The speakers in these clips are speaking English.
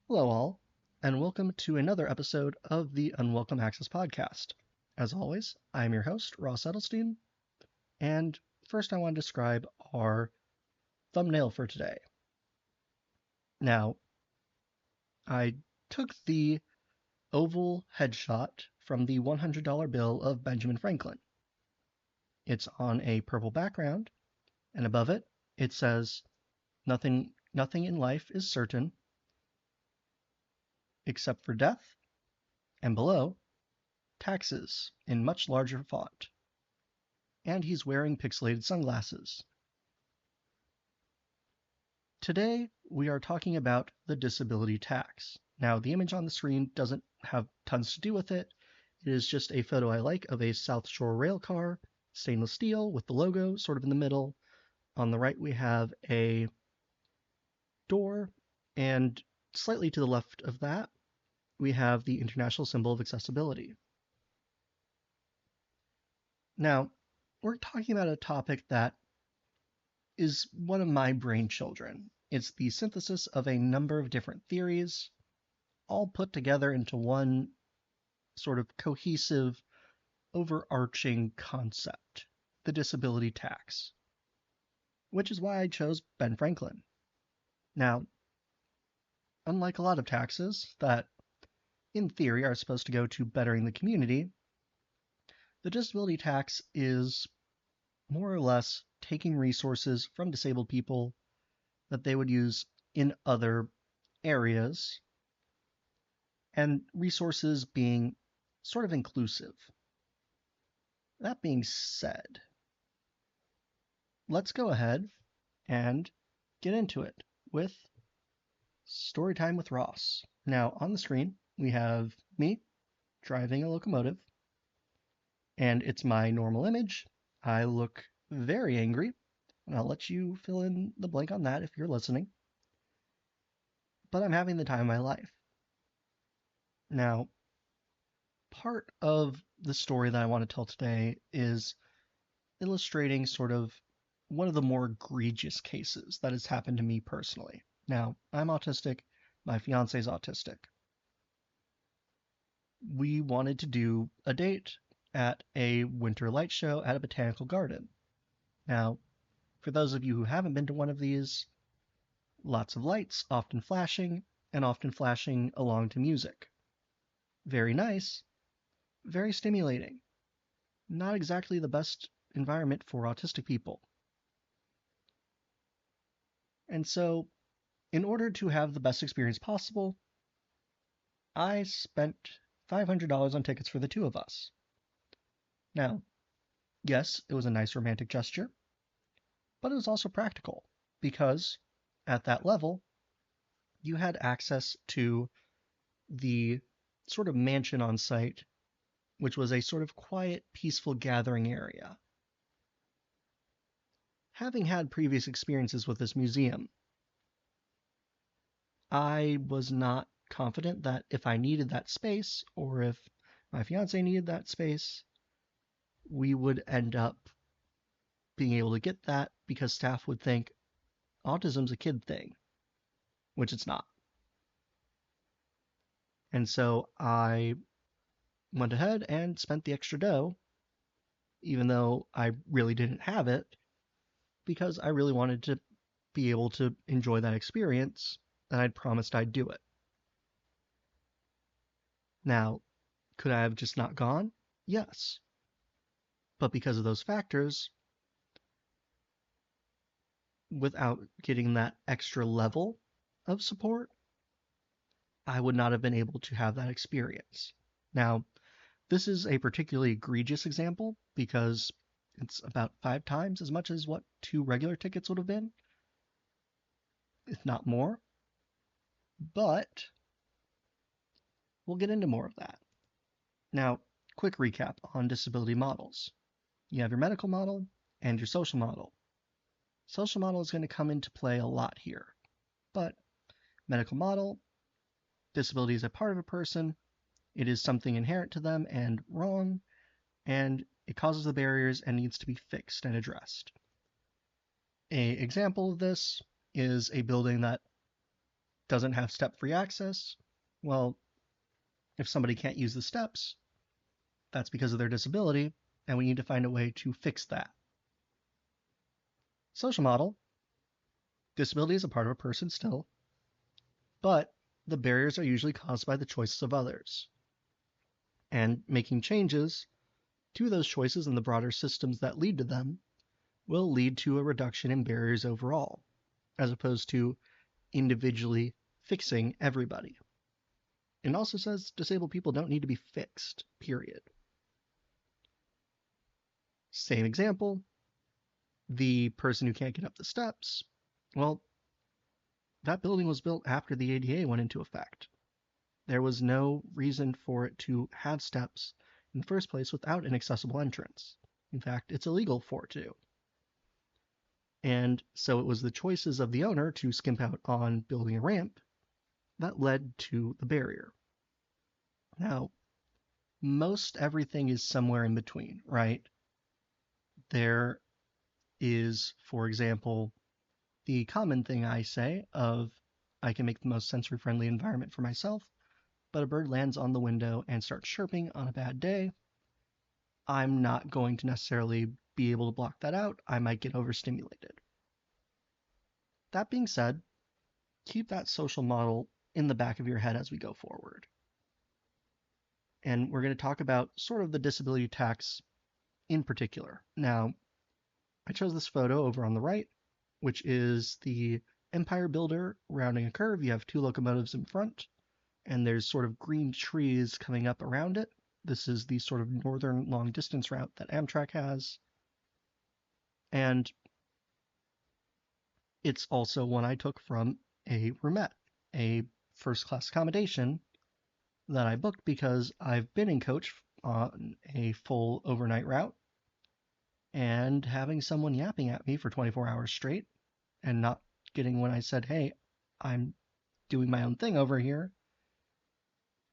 Hello, all, and welcome to another episode of the Unwelcome Access Podcast. As always, I am your host, Ross Edelstein, and first I want to describe our thumbnail for today. Now, I took the oval headshot from the $100 bill of Benjamin Franklin. It's on a purple background, and above it, it says, nothing in life is certain except for death, and below, taxes in much larger font. And he's wearing pixelated sunglasses. Today, we are talking about the disability tax. Now, the image on the screen doesn't have tons to do with it. It is just a photo I like of a South Shore rail car, stainless steel with the logo sort of in the middle. On the right, we have a door, and slightly to the left of that, we have the international symbol of accessibility. Now, we're talking about a topic that is one of my brain children. It's the synthesis of a number of different theories, all put together into one sort of cohesive, overarching concept, the disability tax, which is why I chose Ben Franklin. Now, unlike a lot of taxes that, in theory, are supposed to go to bettering the community, the disability tax is more or less taking resources from disabled people that they would use in other areas, and resources being sort of inclusive. That being said, let's go ahead and get into it with Storytime with Ross. Now, on the screen, we have me driving a locomotive, and it's my normal image. I look very angry, and I'll let you fill in the blank on that if you're listening. But I'm having the time of my life. Now, part of the story that I want to tell today is illustrating sort of one of the more egregious cases that has happened to me personally. Now, I'm autistic, my fiance is autistic. We wanted to do a date at a winter light show at a botanical garden. Now, for those of you who haven't been to one of these, lots of lights, often flashing along to music. Very nice, very stimulating. Not exactly the best environment for autistic people. And so, in order to have the best experience possible, I spent $500 on tickets for the two of us. Now, yes, it was a nice romantic gesture, but it was also practical because at that level, you had access to the sort of mansion on site, which was a sort of quiet, peaceful gathering area. Having had previous experiences with this museum, I was not confident that if I needed that space or if my fiance needed that space, we would end up being able to get that because staff would think autism's a kid thing, which it's not. And so I went ahead and spent the extra dough, even though I really didn't have it, because I really wanted to be able to enjoy that experience, and I'd promised I'd do it. Now, could I have just not gone? Yes. But because of those factors, without getting that extra level of support, I would not have been able to have that experience. Now, this is a particularly egregious example because it's about 5 times as much as what 2 regular tickets would have been, if not more. But we'll get into more of that. Now, quick recap on disability models. You have your medical model and your social model. Social model is going to come into play a lot here, but medical model, disability is a part of a person, it is something inherent to them and wrong, and it causes the barriers and needs to be fixed and addressed. An example of this is a building that doesn't have step-free access. Well, if somebody can't use the steps, that's because of their disability, and we need to find a way to fix that. Social model, disability is a part of a person still, but the barriers are usually caused by the choices of others. And making changes to those choices and the broader systems that lead to them will lead to a reduction in barriers overall, as opposed to individually fixing everybody. It also says disabled people don't need to be fixed, period. Same example, the person who can't get up the steps, well, that building was built after the ADA went into effect. There was no reason for it to have steps in the first place without an accessible entrance. In fact, it's illegal for it to. And so it was the choices of the owner to skimp out on building a ramp that led to the barrier. Now, most everything is somewhere in between, right? There is, for example, the common thing I say of I can make the most sensory friendly environment for myself, but a bird lands on the window and starts chirping on a bad day. I'm not going to necessarily be able to block that out. I might get overstimulated. That being said, keep that social model in the back of your head as we go forward. And we're going to talk about sort of the disability tax in particular. Now, I chose this photo over on the right, which is the Empire Builder rounding a curve. You have two locomotives in front, and there's sort of green trees coming up around it. This is the sort of northern long distance route that Amtrak has. And it's also one I took from a roomette, a first class accommodation that I booked because I've been in coach on a full overnight route, and having someone yapping at me for 24 hours straight and not getting when I said, hey, I'm doing my own thing over here,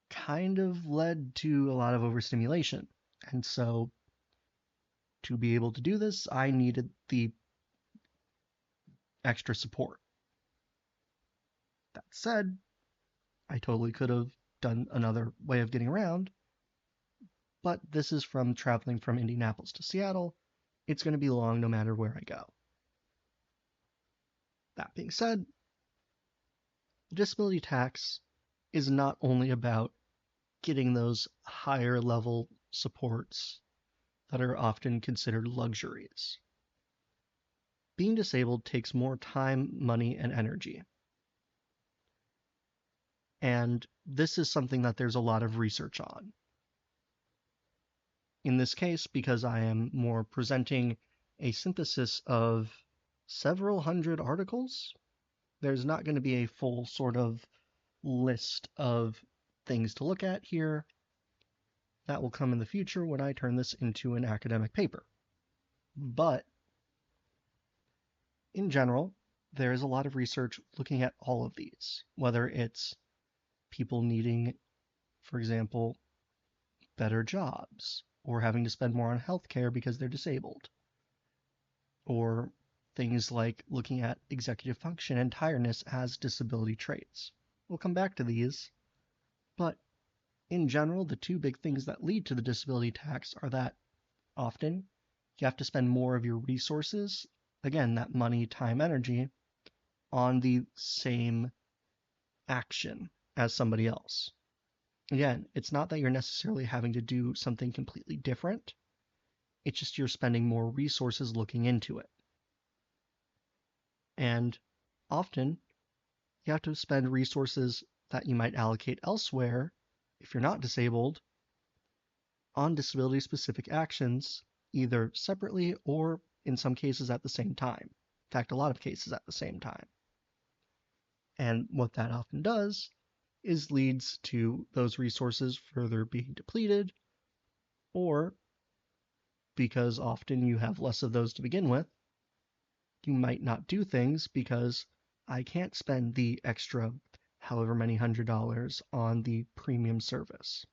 kind of led to a lot of overstimulation. And so to be able to do this, I needed the extra support. That said, I totally could have done another way of getting around, but this is from traveling from Indianapolis to Seattle. It's going to be long no matter where I go. That being said, the disability tax is not only about getting those higher level supports that are often considered luxuries. Being disabled takes more time, money, and energy. And this is something that there's a lot of research on. In this case, because I am more presenting a synthesis of several hundred articles, there's not going to be a full sort of list of things to look at here. That will come in the future when I turn this into an academic paper. But in general, there is a lot of research looking at all of these, whether it's people needing, for example, better jobs, or having to spend more on healthcare because they're disabled, or things like looking at executive function and tiredness as disability traits. We'll come back to these, but in general, the two big things that lead to the disability tax are that often you have to spend more of your resources, again, that money, time, energy, on the same action as somebody else. Again, it's not that you're necessarily having to do something completely different. It's just you're spending more resources looking into it. And often you have to spend resources that you might allocate elsewhere if you're not disabled on disability-specific actions, either separately or in some cases at the same time. In fact, a lot of cases at the same time. And what that often does is leads to those resources further being depleted, or because often you have less of those to begin with, you might not do things because I can't spend the extra however many $100 on the premium service.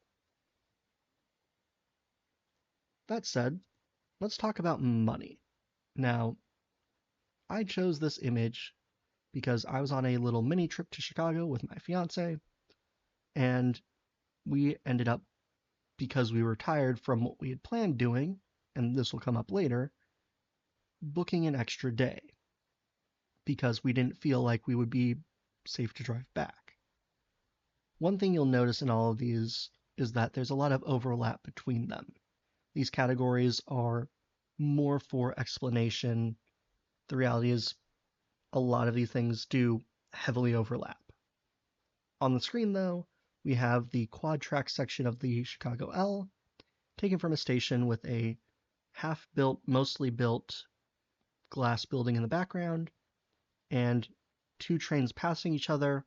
That said, let's talk about money. Now, I chose this image because I was on a little mini trip to Chicago with my fiance, and we ended up, because we were tired from what we had planned doing, and this will come up later, booking an extra day because we didn't feel like we would be safe to drive back. One thing you'll notice in all of these is that there's a lot of overlap between them. These categories are more for explanation. The reality is, a lot of these things do heavily overlap. On the screen, though, we have the quad track section of the Chicago L, taken from a station with a half-built, mostly built glass building in the background, and two trains passing each other,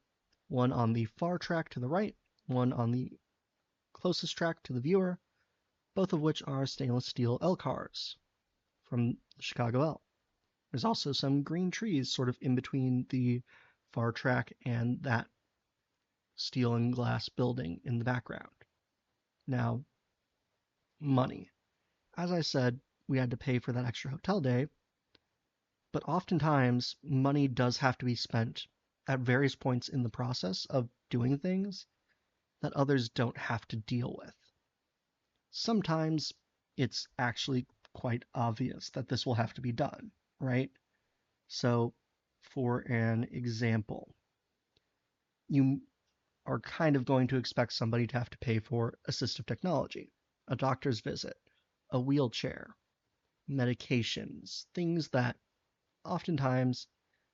one on the far track to the right, one on the closest track to the viewer, both of which are stainless steel L cars from the Chicago L. There's also some green trees sort of in between the far track and that steel and glass building in the background. Now, money. As I said, we had to pay for that extra hotel day, but oftentimes money does have to be spent at various points in the process of doing things that others don't have to deal with. Sometimes it's actually quite obvious that this will have to be done, right? So, for an example, you are kind of going to expect somebody to have to pay for assistive technology, a doctor's visit, a wheelchair, medications, things that oftentimes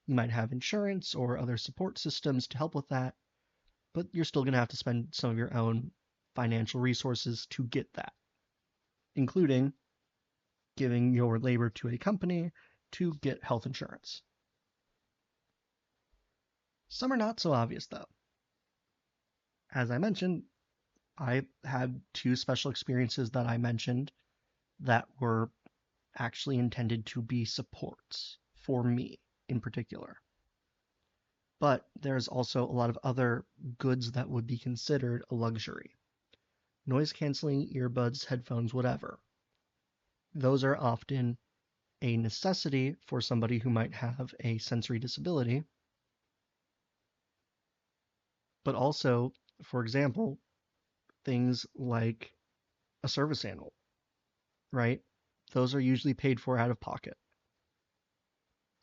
you might have insurance or other support systems to help with that, but you're still going to have to spend some of your own financial resources to get that, including giving your labor to a company to get health insurance. Some are not so obvious, though. As I mentioned, I had two special experiences that I mentioned that were actually intended to be supports for me in particular. But there's also a lot of other goods that would be considered a luxury. Noise canceling, earbuds, headphones, whatever. Those are often a necessity for somebody who might have a sensory disability. But also, for example, things like a service animal, right? Those are usually paid for out of pocket.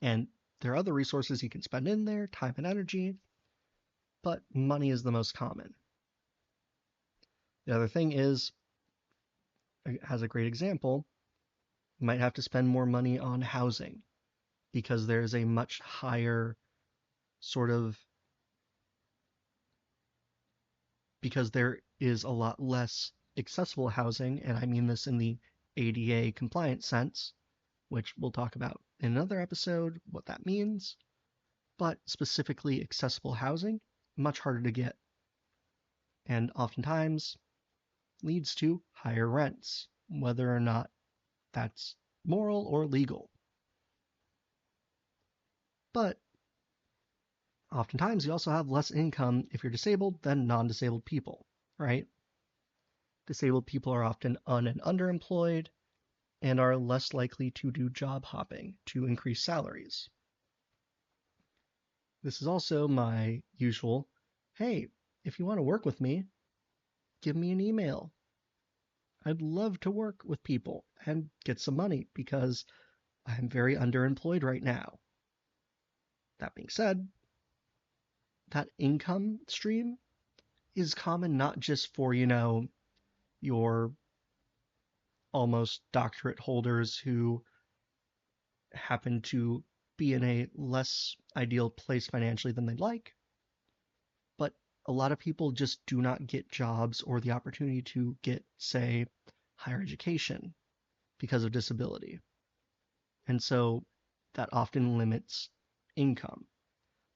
And there are other resources you can spend in there, time and energy, but money is the most common. The other thing is, as a great example, you might have to spend more money on housing because there's a much higher sort of, because there is a lot less accessible housing, and I mean this in the ADA compliant sense, which we'll talk about in another episode, what that means, but specifically accessible housing, much harder to get, and oftentimes leads to higher rents, whether or not that's moral or legal. But oftentimes you also have less income if you're disabled than non-disabled people, right? Disabled people are often and underemployed and are less likely to do job hopping to increase salaries. This is also my usual, hey, if you want to work with me, give me an email. I'd love to work with people and get some money because I'm very underemployed right now. That being said, that income stream is common not just for, your almost doctorate holders who happen to be in a less ideal place financially than they'd like, but a lot of people just do not get jobs or the opportunity to get, say, higher education because of disability. And so that often limits income.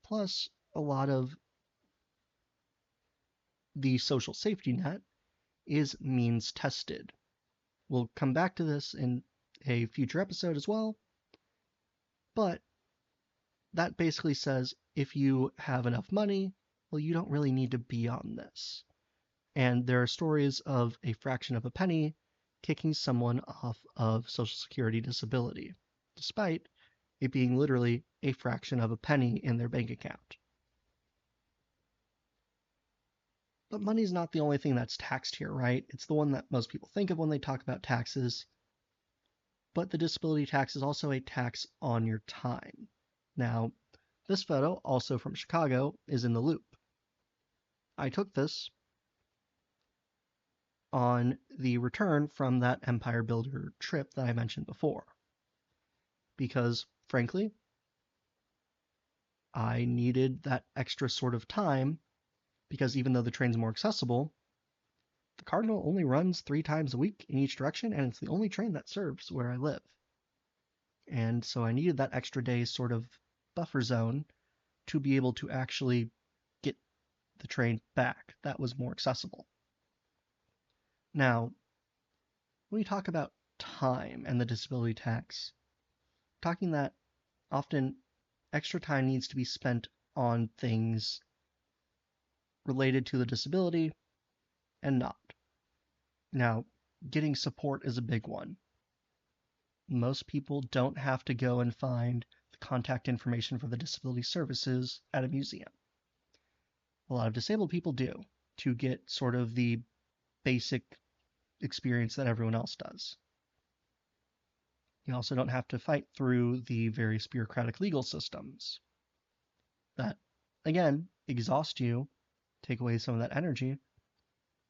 Plus, a lot of the social safety net is means tested. We'll come back to this in a future episode as well, but that basically says if you have enough money, well, you don't really need to be on this. And there are stories of a fraction of a penny kicking someone off of Social Security disability, despite it being literally a fraction of a penny in their bank account. But money's not the only thing that's taxed here, right? It's the one that most people think of when they talk about taxes. But the disability tax is also a tax on your time. Now, this photo, also from Chicago, is in the Loop. I took this on the return from that Empire Builder trip that I mentioned before. Because, frankly, I needed that extra sort of time because even though the train's more accessible, the Cardinal only runs 3 times a week in each direction, and it's the only train that serves where I live. And so I needed that extra day sort of buffer zone to be able to actually get the train back that was more accessible. Now, when we talk about time and the disability tax, talking that often extra time needs to be spent on things related to the disability and not. Now, getting support is a big one. Most people don't have to go and find the contact information for the disability services at a museum. A lot of disabled people do to get sort of the basic experience that everyone else does. You also don't have to fight through the various bureaucratic legal systems that, again, exhaust you, take away some of that energy,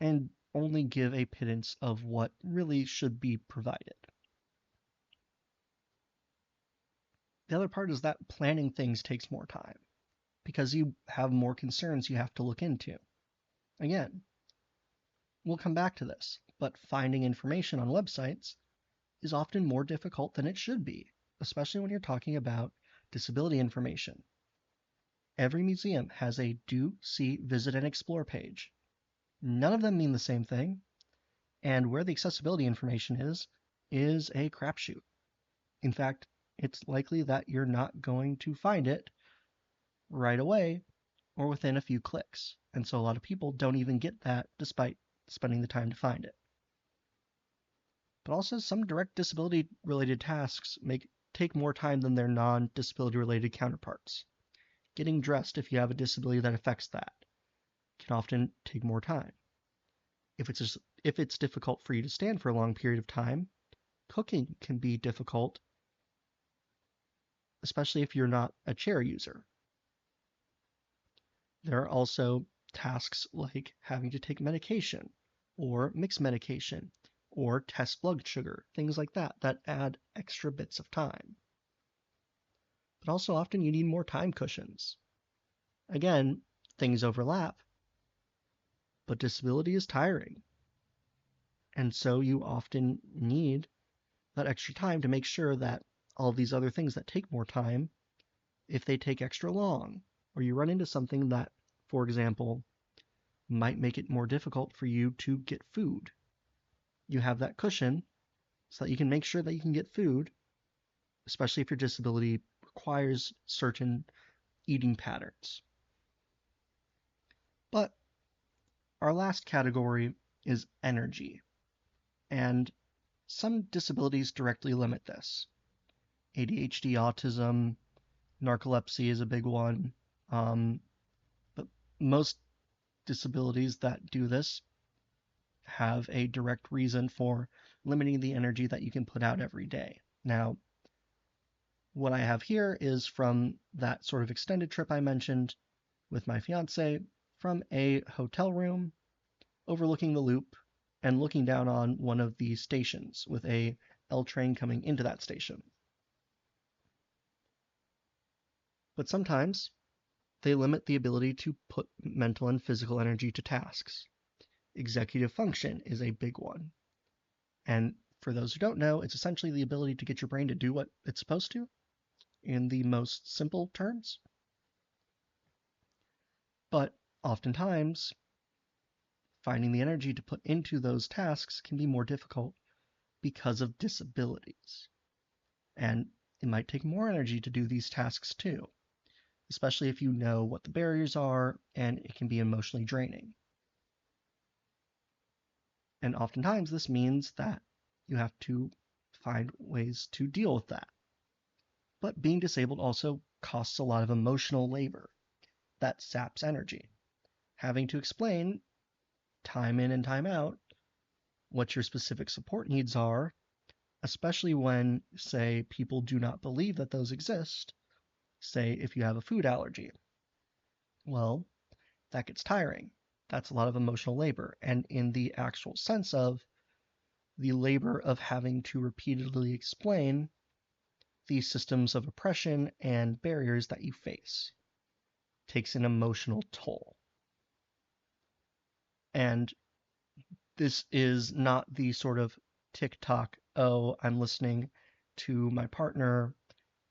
and only give a pittance of what really should be provided. The other part is that planning things takes more time because you have more concerns you have to look into. Again, we'll come back to this, but finding information on websites is often more difficult than it should be, especially when you're talking about disability information. Every museum has a do, see, visit, and explore page. None of them mean the same thing, and where the accessibility information is a crapshoot. In fact, it's likely that you're not going to find it right away or within a few clicks. And so a lot of people don't even get that despite spending the time to find it. But also some direct disability related tasks take more time than their non-disability related counterparts. Getting dressed if you have a disability that affects that can often take more time. If it's difficult for you to stand for a long period of time, cooking can be difficult, especially if you're not a chair user. There are also tasks like having to take medication or mix medication or test blood sugar, things like that add extra bits of time. But also often you need more time cushions. Again, things overlap, but disability is tiring. And so you often need that extra time to make sure that all these other things that take more time, if they take extra long, or you run into something that, for example, might make it more difficult for you to get food, you have that cushion so that you can make sure that you can get food, especially if your disability requires certain eating patterns. But our last category is energy, and some disabilities directly limit this. ADHD, autism, narcolepsy is a big one, but most disabilities that do this have a direct reason for limiting the energy that you can put out every day. Now, what I have here is from that sort of extended trip I mentioned with my fiance, from a hotel room overlooking the Loop and looking down on one of the stations with a L train coming into that station. But sometimes they limit the ability to put mental and physical energy to tasks. Executive function is a big one. And for those who don't know, it's essentially the ability to get your brain to do what it's supposed to in the most simple terms. But oftentimes, finding the energy to put into those tasks can be more difficult because of disabilities. And it might take more energy to do these tasks too, especially if you know what the barriers are, and it can be emotionally draining. And oftentimes this means that you have to find ways to deal with that. But being disabled also costs a lot of emotional labor that saps energy. Having to explain time in and time out what your specific support needs are, especially when, say, people do not believe that those exist, say if you have a food allergy. Well, that gets tiring. That's a lot of emotional labor. And in the actual sense of the labor of having to repeatedly explain the systems of oppression and barriers that you face takes an emotional toll. And this is not the sort of TikTok, oh, I'm listening to my partner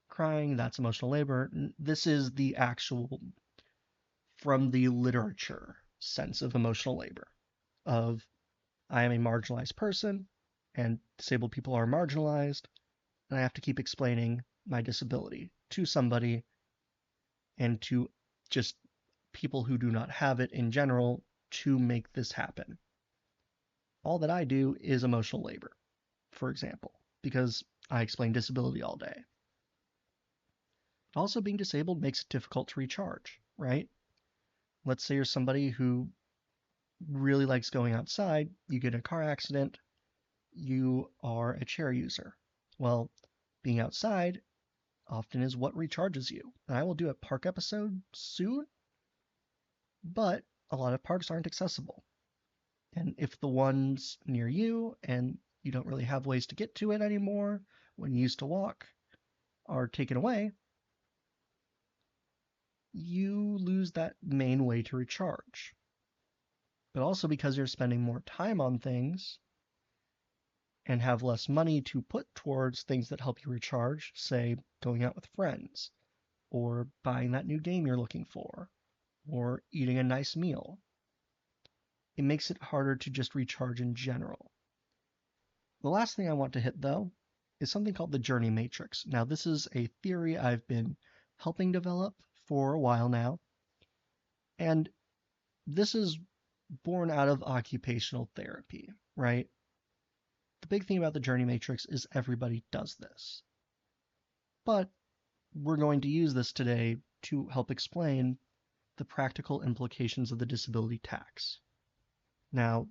crying, that's emotional labor. This is the actual, from the literature sense of emotional labor, of I am a marginalized person, and disabled people are marginalized, and I have to keep explaining my disability to somebody and to just people who do not have it in general to make this happen. All that I do is emotional labor, for example, because I explain disability all day. Also, being disabled makes it difficult to recharge, right? Let's say you're somebody who really likes going outside, you get in a car accident, you are a chair user. Well, being outside often is what recharges you. And I will do a park episode soon, but a lot of parks aren't accessible. And if the ones near you and you don't really have ways to get to it anymore when you used to walk are taken away, you lose that main way to recharge. But also because you're spending more time on things and have less money to put towards things that help you recharge, say going out with friends, or buying that new game you're looking for, or eating a nice meal, it makes it harder to just recharge in general. The last thing I want to hit, though, is something called the journey matrix. Now, this is a theory I've been helping develop for a while now, and this is born out of occupational therapy, right? The big thing about the journey matrix is everybody does this. But we're going to use this today to help explain the practical implications of the disability tax. Now,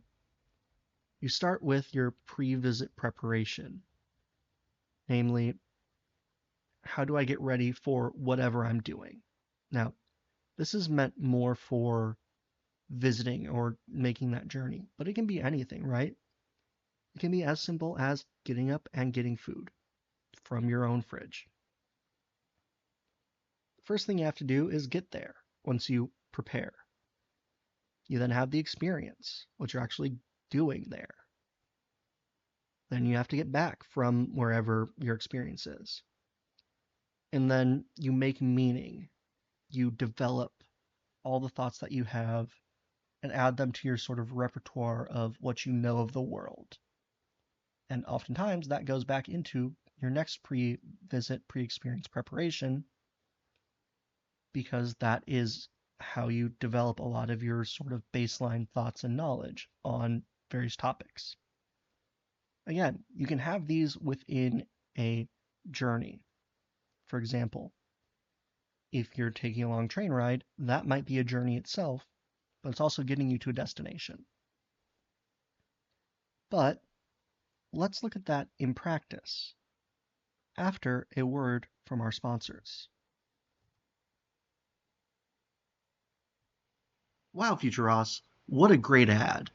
you start with your pre-visit preparation, namely, how do I get ready for whatever I'm doing? Now, this is meant more for visiting or making that journey, but it can be anything, right? It can be as simple as getting up and getting food from your own fridge. The first thing you have to do is get there once you prepare. You then have the experience, what you're actually doing there. Then you have to get back from wherever your experience is. And then you make meaning. You develop all the thoughts that you have and add them to your sort of repertoire of what you know of the world. And oftentimes that goes back into your next pre-visit, pre-experience preparation, because that is how you develop a lot of your sort of baseline thoughts and knowledge on various topics. Again, you can have these within a journey. For example, if you're taking a long train ride, that might be a journey itself, but it's also getting you to a destination. But let's look at that in practice after a word from our sponsors. Wow, Future Ross, what a great ad.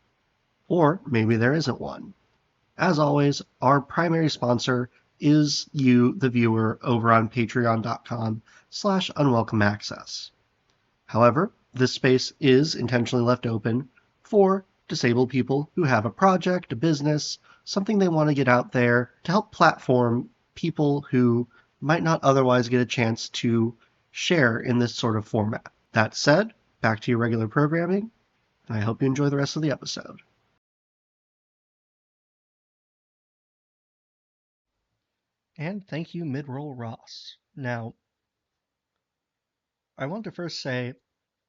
Or maybe there isn't one. As always, our primary sponsor is you, the viewer, over on patreon.com/unwelcomeaccess. However, this space is intentionally left open for disabled people who have a project, a business, something they want to get out there to help platform people who might not otherwise get a chance to share in this sort of format. That said, back to your regular programming, and I hope you enjoy the rest of the episode. And thank you, Midroll Ross. Now, I want to first say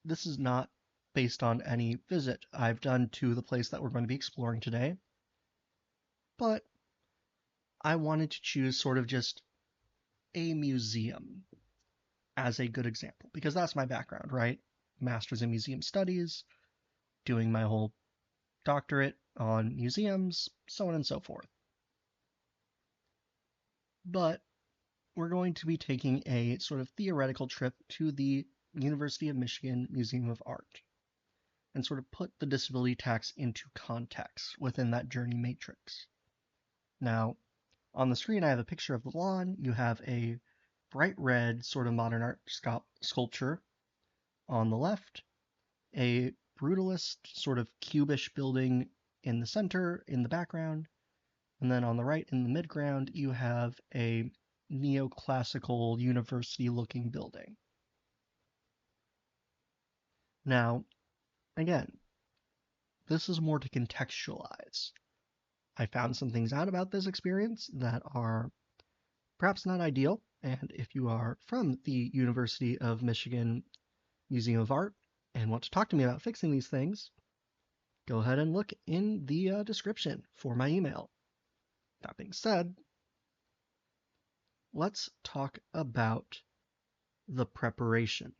this is not based on any visit I've done to the place that we're going to be exploring today, but I wanted to choose sort of just a museum as a good example, because that's my background, right? Master's in Museum Studies, doing my whole doctorate on museums, so on and so forth. But we're going to be taking a sort of theoretical trip to the University of Michigan Museum of Art and sort of put the disability tax into context within that journey matrix. Now, on the screen, I have a picture of the lawn. You have a bright red sort of modern art sculpture on the left, a brutalist sort of cubish building in the center, in the background, and then on the right, in the midground, you have a neoclassical university-looking building. Now, again, this is more to contextualize. I found some things out about this experience that are perhaps not ideal, and if you are from the University of Michigan Museum of Art and want to talk to me about fixing these things, go ahead and look in the description for my email. That being said, let's talk about the preparation,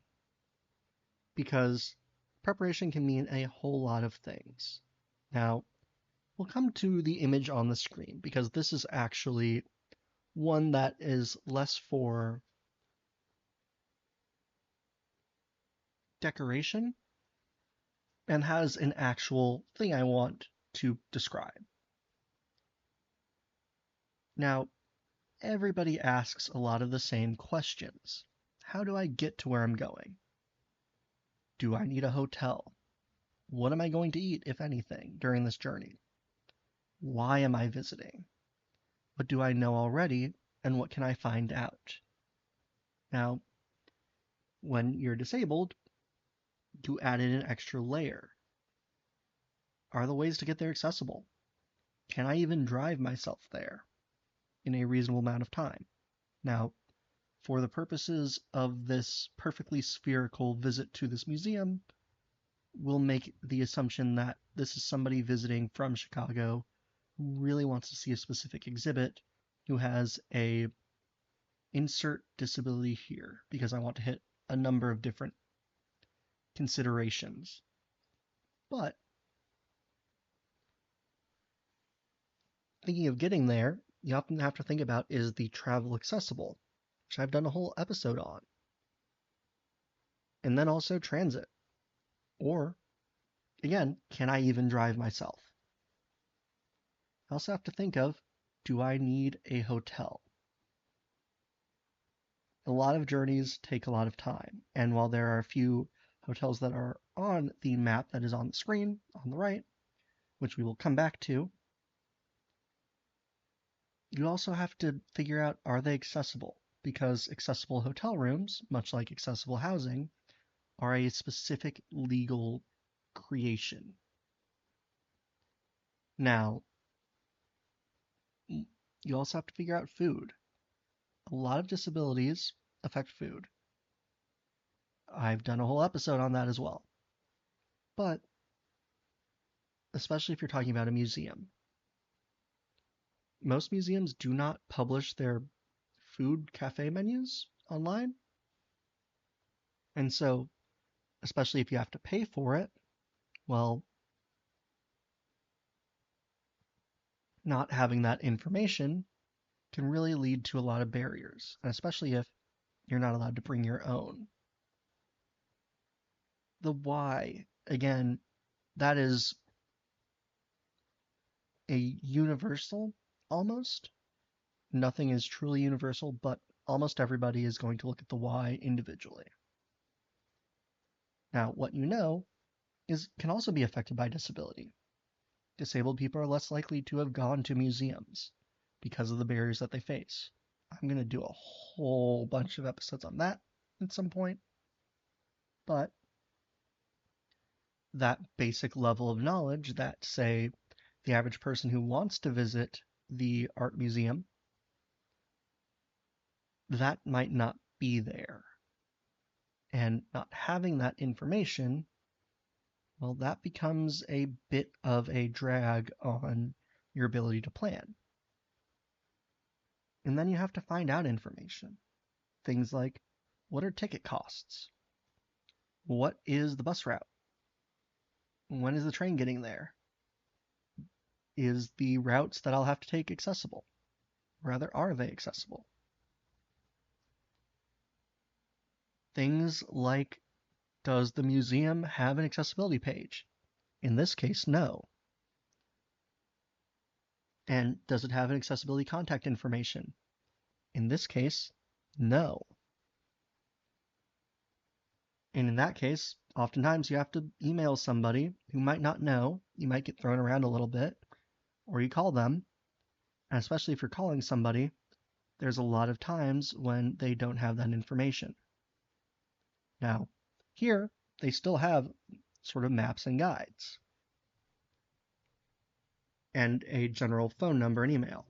because preparation can mean a whole lot of things. Now, we'll come to the image on the screen, because this is actually one that is less for decoration and has an actual thing I want to describe. Now, everybody asks a lot of the same questions. How do I get to where I'm going? Do I need a hotel? What am I going to eat, if anything, during this journey? Why am I visiting? What do I know already, and what can I find out? Now, when you're disabled, you add in an extra layer. Are the ways to get there accessible? Can I even drive myself there in a reasonable amount of time? Now, for the purposes of this perfectly spherical visit to this museum, we'll make the assumption that this is somebody visiting from Chicago who really wants to see a specific exhibit, who has a insert disability here, because I want to hit a number of different considerations. But thinking of getting there, you often have to think about, is the travel accessible, which I've done a whole episode on. And then also transit. Or, again, can I even drive myself? I also have to think of, do I need a hotel? A lot of journeys take a lot of time, and while there are a few hotels that are on the map that is on the screen on the right, which we will come back to, you also have to figure out, are they accessible? Because accessible hotel rooms, much like accessible housing, are a specific legal creation. Now, you also have to figure out food. A lot of disabilities affect food. I've done a whole episode on that as well. But, especially if you're talking about a museum, most museums do not publish their food cafe menus online. And so, especially if you have to pay for it, well, not having that information can really lead to a lot of barriers, and especially if you're not allowed to bring your own. The why, again, that is a universal almost. Nothing is truly universal, but almost everybody is going to look at the why individually. Now, what you know can also be affected by disability. Disabled people are less likely to have gone to museums because of the barriers that they face. I'm going to do a whole bunch of episodes on that at some point, but that basic level of knowledge that, say, the average person who wants to visit the art museum, that might not be there. And not having that information, well, that becomes a bit of a drag on your ability to plan. And then you have to find out information. Things like, What are ticket costs? What is the bus route? When is the train getting there? Is the routes that I'll have to take accessible? Rather, are they accessible? Things like, does the museum have an accessibility page? In this case, no. And does it have an accessibility contact information? In this case, no. And in that case, oftentimes you have to email somebody who might not know. You might get thrown around a little bit, or you call them. And especially if you're calling somebody, there's a lot of times when they don't have that information. Now, here, they still have sort of maps and guides, and a general phone number and email.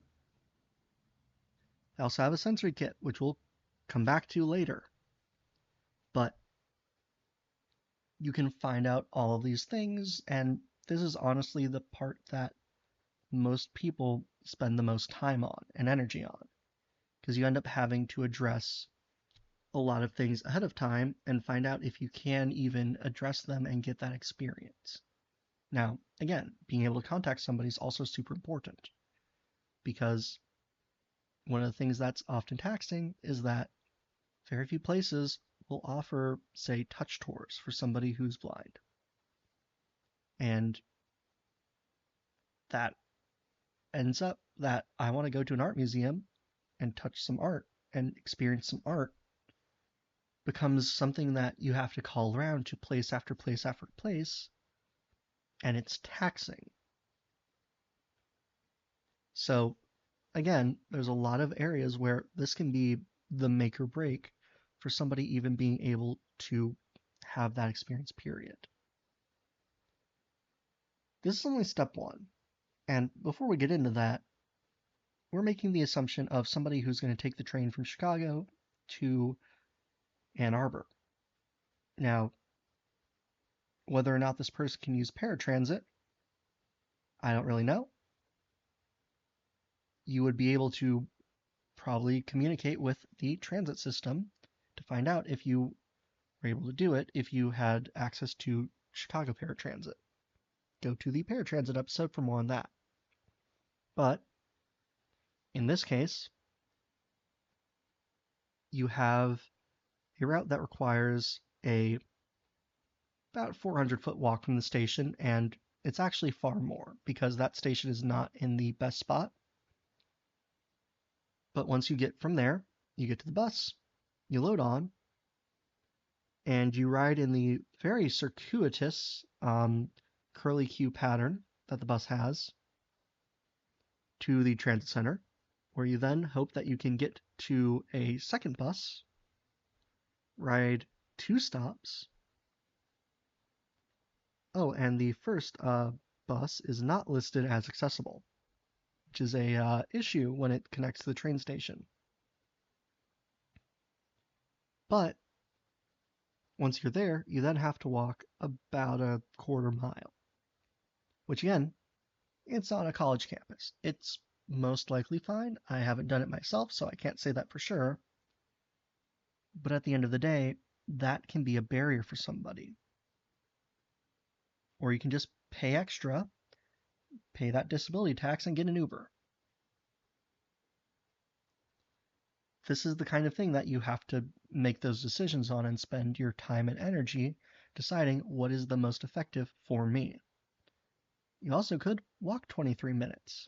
They also have a sensory kit, which we'll come back to later. But you can find out all of these things, and this is honestly the part that most people spend the most time on and energy on, because you end up having to address a lot of things ahead of time and find out if you can even address them and get that experience. Now, again, being able to contact somebody is also super important, because one of the things that's often taxing is that very few places will offer, say, touch tours for somebody who's blind. And that ends up that I want to go to an art museum and touch some art and experience some art becomes something that you have to call around to place after place after place, and it's taxing. So again, there's a lot of areas where this can be the make or break for somebody even being able to have that experience, period. This is only step one. And before we get into that, we're making the assumption of somebody who's going to take the train from Chicago to Ann Arbor. Now, whether or not this person can use paratransit, I don't really know. You would be able to probably communicate with the transit system to find out if you were able to do it if you had access to Chicago paratransit. Go to the paratransit episode for more on that. But in this case, you have a route that requires a about 400-foot walk from the station, and it's actually far more because that station is not in the best spot. But once you get from there, you get to the bus, you load on, and you ride in the very circuitous curly Q pattern that the bus has to the transit center, where you then hope that you can get to a second bus, ride 2 stops. Oh, and the first bus is not listed as accessible, which is a issue when it connects to the train station. But once you're there, you then have to walk about a quarter mile, which again, it's on a college campus. It's most likely fine. I haven't done it myself, so I can't say that for sure. But at the end of the day, that can be a barrier for somebody. Or you can just pay extra, pay that disability tax, and get an Uber. This is the kind of thing that you have to make those decisions on and spend your time and energy deciding what is the most effective for me. You also could walk 23 minutes.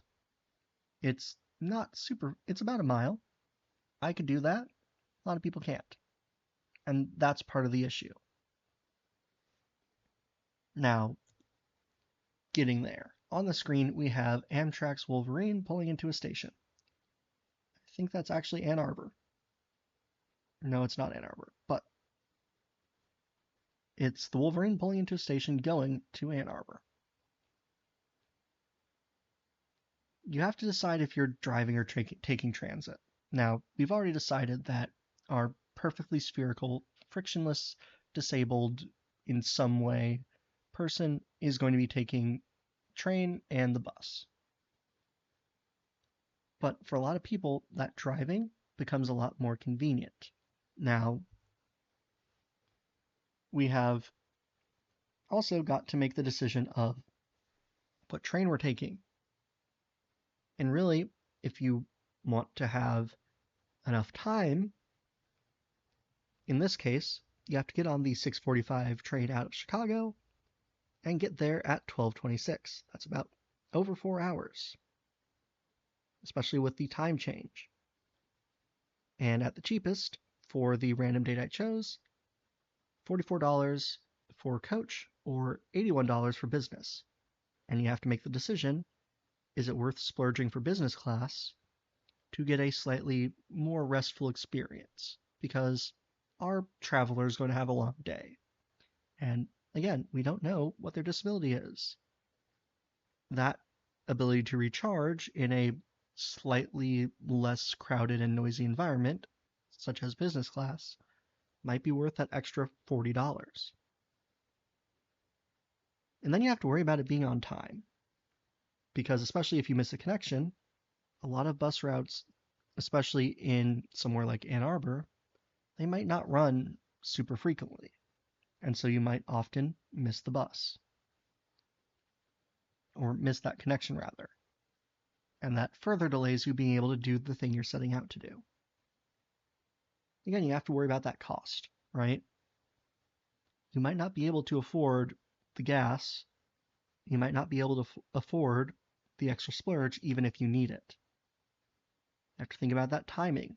It's not super, it's about a mile. I could do that. A lot of people can't. And that's part of the issue. Now, getting there. On the screen, we have Amtrak's Wolverine pulling into a station. I think that's actually Ann Arbor. No, it's not Ann Arbor, but it's the Wolverine pulling into a station going to Ann Arbor. You have to decide if you're driving or taking transit. Now, we've already decided that our perfectly spherical, frictionless, disabled in some way person is going to be taking train and the bus. But for a lot of people, that driving becomes a lot more convenient. Now, we have also got to make the decision of what train we're taking. And really, if you want to have enough time, in this case, you have to get on the 6:45 train out of Chicago and get there at 12:26. That's about over 4 hours, especially with the time change. And at the cheapest, for the random date I chose, $44 for coach or $81 for business. And you have to make the decision, is it worth splurging for business class to get a slightly more restful experience? Because our traveler is going to have a long day. And again, we don't know what their disability is. That ability to recharge in a slightly less crowded and noisy environment, such as business class, might be worth that extra $40. And then you have to worry about it being on time. Because especially if you miss a connection, a lot of bus routes, especially in somewhere like Ann Arbor, they might not run super frequently. And so you might often miss the bus. Or miss that connection, rather. And that further delays you being able to do the thing you're setting out to do. Again, you have to worry about that cost, right? You might not be able to afford the gas. You might not be able to afford the extra splurge even if you need it. You have to think about that timing.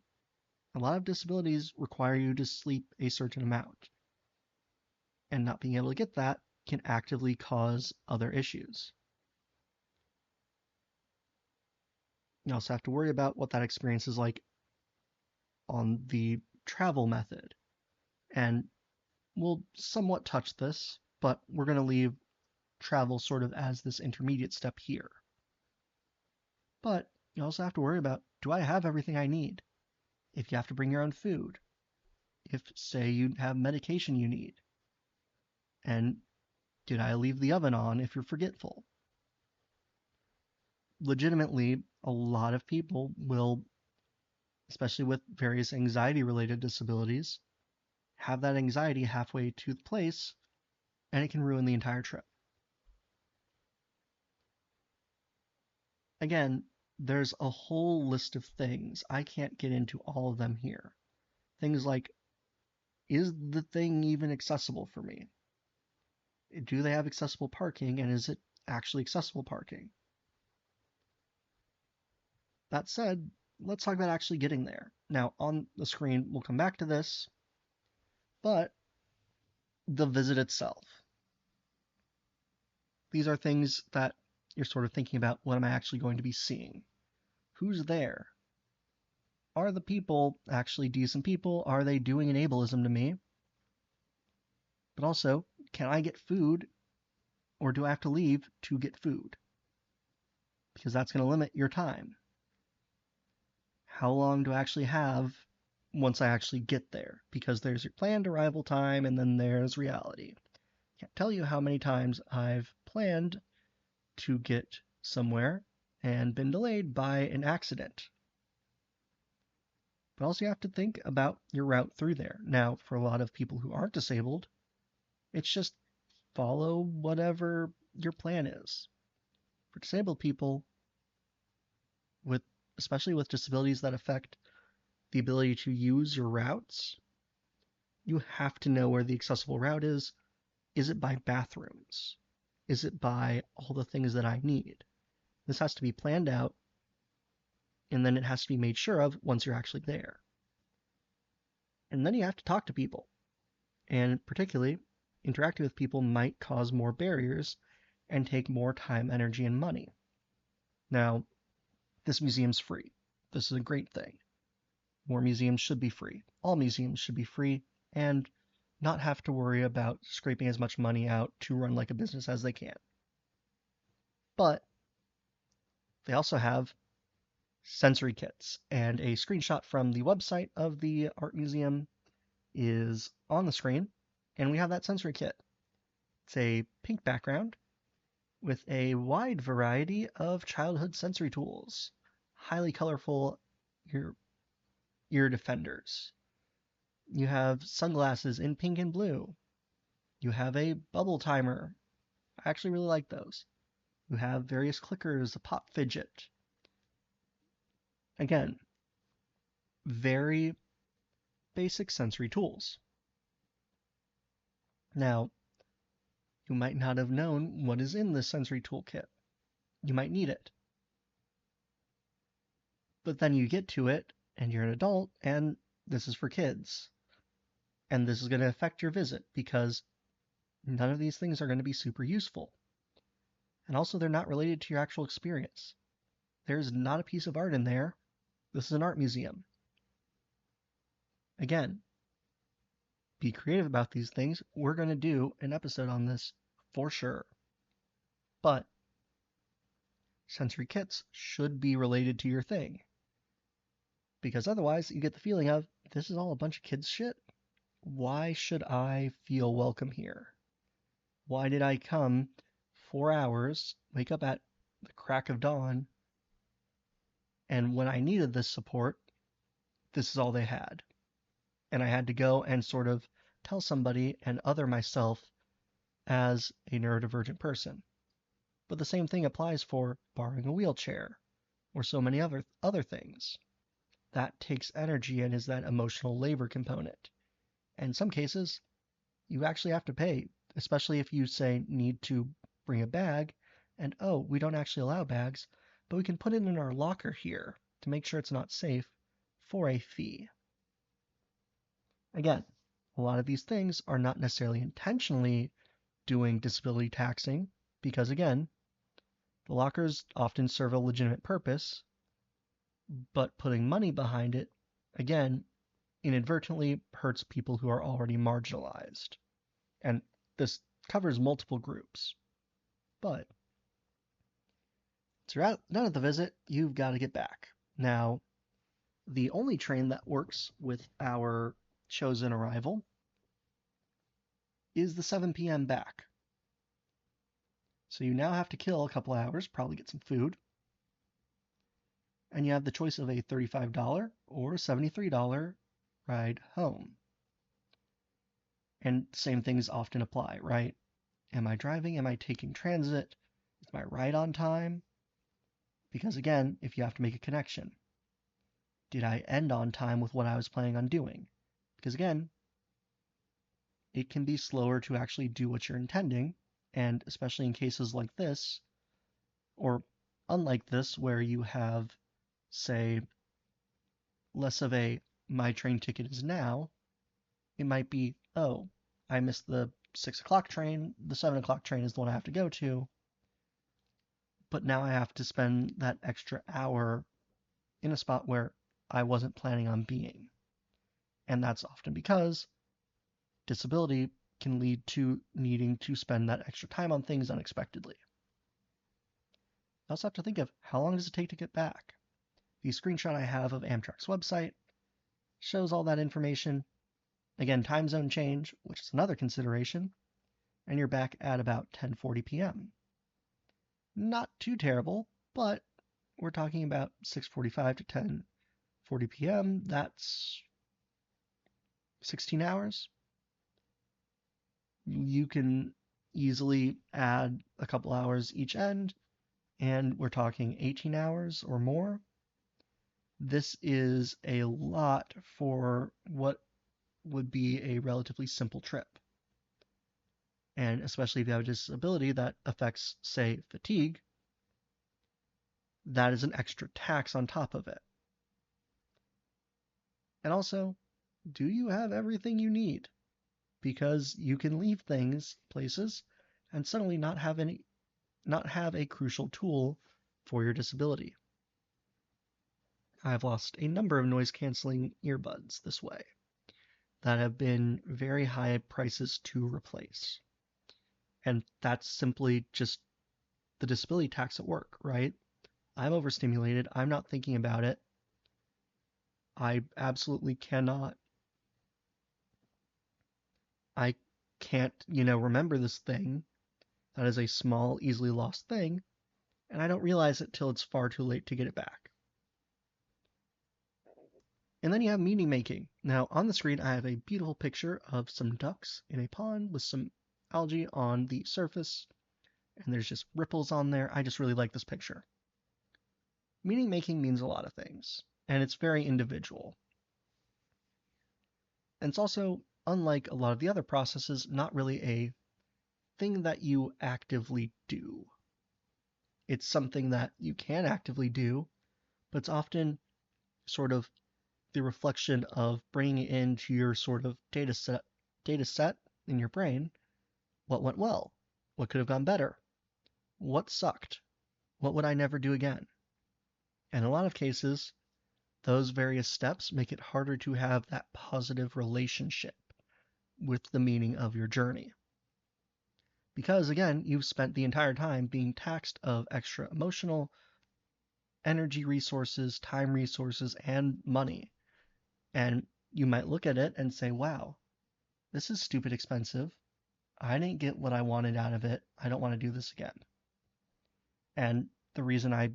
A lot of disabilities require you to sleep a certain amount. And not being able to get that can actively cause other issues. You also have to worry about what that experience is like on the travel method. And we'll somewhat touch this, but we're going to leave travel sort of as this intermediate step here. But you also have to worry about, do I have everything I need? If you have to bring your own food, if, say, you have medication you need, and did I leave the oven on if you're forgetful? Legitimately, a lot of people will, especially with various anxiety-related disabilities, have that anxiety halfway to the place, and it can ruin the entire trip. Again, there's a whole list of things. I can't get into all of them here. Things like, is the thing even accessible for me? Do they have accessible parking, and is it actually accessible parking? That said, let's talk about actually getting there. Now, on the screen, we'll come back to this, but the visit itself. These are things that you're sort of thinking about, what am I actually going to be seeing? Who's there? Are the people actually decent people? Are they doing an ableism to me? But also, can I get food, or do I have to leave to get food? Because that's going to limit your time. How long do I actually have once I actually get there? Because there's your planned arrival time, and then there's reality. Can't tell you how many times I've planned to get somewhere and been delayed by an accident. But also you have to think about your route through there. Now, for a lot of people who aren't disabled, it's just follow whatever your plan is. For disabled people, especially with disabilities that affect the ability to use your routes, you have to know where the accessible route is. Is it by bathrooms? Is it by all the things that I need? This has to be planned out, and then it has to be made sure of once you're actually there. And then you have to talk to people. And particularly, interacting with people might cause more barriers and take more time, energy, and money. Now, this museum's free. This is a great thing. More museums should be free. All museums should be free and not have to worry about scraping as much money out to run like a business as they can. But they also have sensory kits, and a screenshot from the website of the art museum is on the screen, and we have that sensory kit. It's a pink background with a wide variety of childhood sensory tools, highly colorful ear defenders. You have sunglasses in pink and blue, You have a bubble timer. I actually really like those. You have various clickers, a pop fidget. Again, very basic sensory tools. Now, you might not have known what is in this sensory toolkit. You might need it. But then you get to it, and you're an adult, and this is for kids. And this is going to affect your visit because none of these things are going to be super useful. And also, they're not related to your actual experience. There's not a piece of art in there. This is an art museum. Again, be creative about these things. We're going to do an episode on this for sure. But sensory kits should be related to your thing. Because otherwise, you get the feeling of, this is all a bunch of kids' shit. Why should I feel welcome here? Why did I come 4 hours, wake up at the crack of dawn, and when I needed this support, this is all they had? And I had to go and sort of tell somebody and other myself as a neurodivergent person. But the same thing applies for borrowing a wheelchair or so many other things. That takes energy and is that emotional labor component. And in some cases, you actually have to pay, especially if you say need to bring a bag and oh, we don't actually allow bags, but we can put it in our locker here to make sure it's not safe for a fee. Again, a lot of these things are not necessarily intentionally doing disability taxing because again, the lockers often serve a legitimate purpose, but putting money behind it, again, inadvertently hurts people who are already marginalized. And this covers multiple groups. But so you're done at the visit, you've got to get back. Now, the only train that works with our chosen arrival is the 7 p.m. back. So you now have to kill a couple hours, probably get some food, and you have the choice of a $35 or $73 ride home. And same things often apply, right? Am I driving? Am I taking transit? Is my ride on time? Because again, if you have to make a connection, did I end on time with what I was planning on doing? Because again, it can be slower to actually do what you're intending, and especially in cases like this, or unlike this, where you have, say, less of a my train ticket is now, it might be, oh, I missed the 6 o'clock train, the 7 o'clock train is the one I have to go to, but now I have to spend that extra hour in a spot where I wasn't planning on being. And that's often because disability can lead to needing to spend that extra time on things unexpectedly. I also have to think of how long does it take to get back? The screenshot I have of Amtrak's website shows all that information. Again, time zone change, which is another consideration, and you're back at about 10:40 p.m. Not too terrible, but we're talking about 6:45 to 10:40 p.m. That's 16 hours. You can easily add a couple hours each end, and we're talking 18 hours or more. This is a lot for what would be a relatively simple trip. And especially if you have a disability that affects, say, fatigue, that is an extra tax on top of it. And also, do you have everything you need? Because you can leave things, places, and suddenly not have a crucial tool for your disability. I've lost a number of noise-canceling earbuds this way that have been very high prices to replace. And that's simply just the disability tax at work, right? I'm overstimulated. I'm not thinking about it. I absolutely cannot. I can't, remember this thing that is a small, easily lost thing, and I don't realize it till it's far too late to get it back. And then you have meaning making. Now, on the screen, I have a beautiful picture of some ducks in a pond with some algae on the surface, and there's just ripples on there. I just really like this picture. Meaning making means a lot of things, and it's very individual. And it's also, unlike a lot of the other processes, not really a thing that you actively do. It's something that you can actively do, but it's often sort of the reflection of bringing it into your sort of data set in your brain. What went well? What could have gone better? What sucked? What would I never do again? And in a lot of cases, those various steps make it harder to have that positive relationship with the meaning of your journey. Because again, you've spent the entire time being taxed of extra emotional energy resources, time resources, and money. And you might look at it and say, wow, this is stupid expensive. I didn't get what I wanted out of it. I don't want to do this again. And the reason I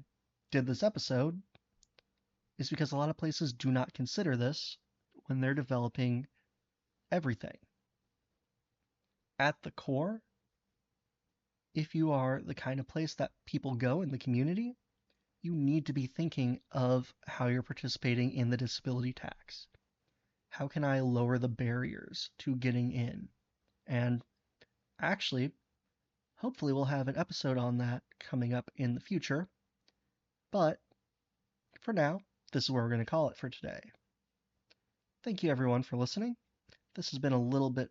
did this episode is because a lot of places do not consider this when they're developing everything. At the core, if you are the kind of place that people go in the community, you need to be thinking of how you're participating in the disability tax. How can I lower the barriers to getting in? And actually, hopefully we'll have an episode on that coming up in the future. But for now, this is where we're going to call it for today. Thank you everyone for listening. This has been a little bit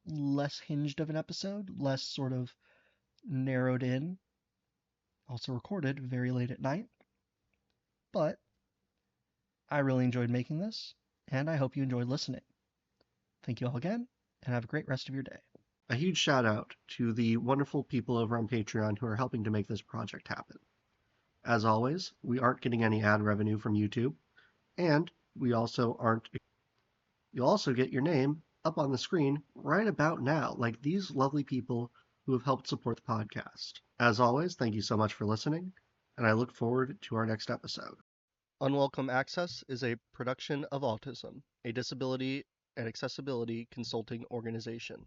less hinged of an episode, less sort of narrowed in, also recorded very late at night. But I really enjoyed making this, and I hope you enjoyed listening. Thank you all again, and have a great rest of your day. A huge shout out to the wonderful people over on Patreon who are helping to make this project happen. As always, we aren't getting any ad revenue from YouTube, and we also aren't. You'll also get your name up on the screen right about now, like these lovely people who have helped support the podcast. As always, thank you so much for listening, and I look forward to our next episode. Unwelcome Access is a production of Autism, a disability and accessibility consulting organization.